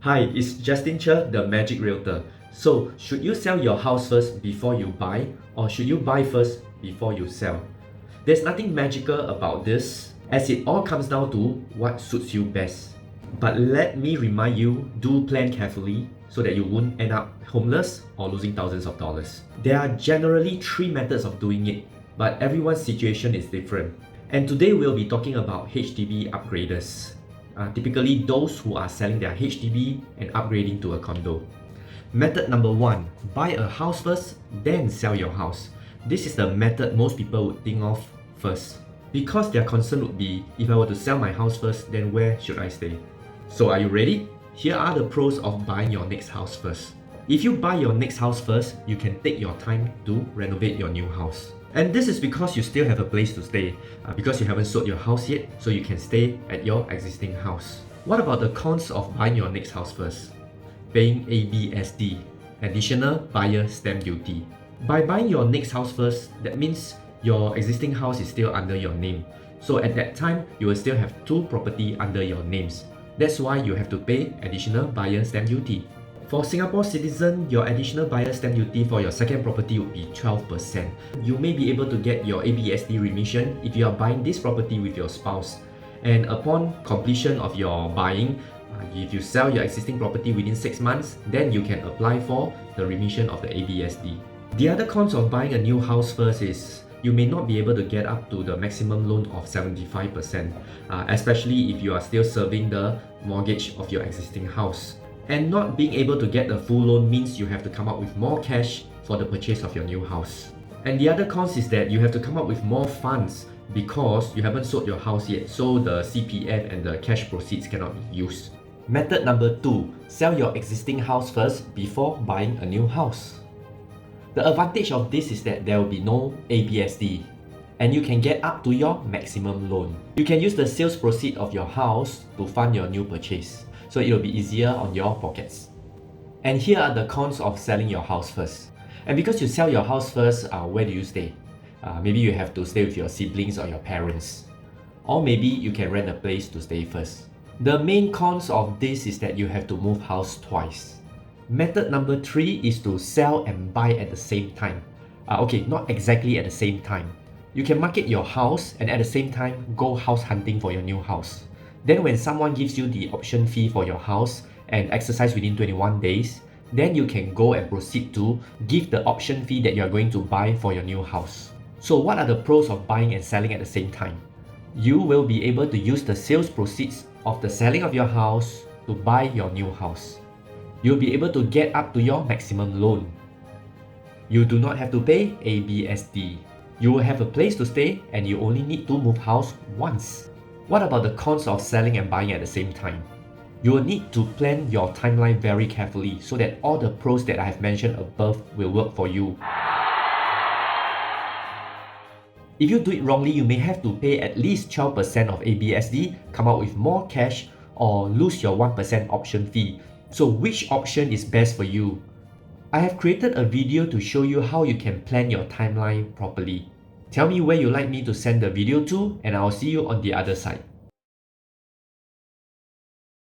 Hi, it's Justin Che, the Magic Realtor. So, should you sell your house first before you buy, or should you buy first before you sell? There's nothing magical about this, as it all comes down to what suits you best. But let me remind you, do plan carefully so that you won't end up homeless or losing thousands of dollars. There are generally three methods of doing it, but everyone's situation is different. And today we'll be talking about HDB upgraders. Typically those who are selling their HDB and upgrading to a condo. Method number one, buy a house first, then sell your house. This is the method most people would think of first, because their concern would be, if I were to sell my house first, then where should I stay? So are you ready? Here are the pros of buying your next house first. If you buy your next house first, you can take your time to renovate your new house. And this is because you still have a place to stay, because you haven't sold your house yet, so you can stay at your existing house. What about the cons of buying your next house first? Paying ABSD, Additional Buyer Stamp Duty. By buying your next house first, that means your existing house is still under your name. So at that time, you will still have two property under your names. That's why you have to pay Additional Buyer Stamp Duty. For Singapore citizen, your additional buyer stamp duty for your second property would be 12%. You may be able to get your ABSD remission if you are buying this property with your spouse. And upon completion of your buying, if you sell your existing property within 6 months, then you can apply for the remission of the ABSD. The other cons of buying a new house first is you may not be able to get up to the maximum loan of 75%, especially if you are still serving the mortgage of your existing house. And not being able to get the full loan means you have to come up with more cash for the purchase of your new house. And the other cons is that you have to come up with more funds because you haven't sold your house yet, so the CPF and the cash proceeds cannot be used. Method number two, sell your existing house first before buying a new house. The advantage of this is that there will be no ABSD, and you can get up to your maximum loan. You can use the sales proceeds of your house to fund your new purchase, so it will be easier on your pockets. And here are the cons of selling your house first. And because you sell your house first, where do you stay? Maybe you have to stay with your siblings or your parents. Or maybe you can rent a place to stay first. The main cons of this is that you have to move house twice. Method number three is to sell and buy at the same time. Okay, not exactly at the same time. You can market your house and at the same time go house hunting for your new house. Then when someone gives you the option fee for your house and exercise within 21 days, then you can go and proceed to give the option fee that you are going to buy for your new house. So what are the pros of buying and selling at the same time? You will be able to use the sales proceeds of the selling of your house to buy your new house. You'll be able to get up to your maximum loan. You do not have to pay ABSD. You will have a place to stay and you only need to move house once. What about the cons of selling and buying at the same time? You will need to plan your timeline very carefully so that all the pros that I have mentioned above will work for you. If you do it wrongly, you may have to pay at least 12% of ABSD, come out with more cash, or lose your 1% option fee. So which option is best for you? I have created a video to show you how you can plan your timeline properly. Tell me where you'd like me to send the video to, and I'll see you on the other side.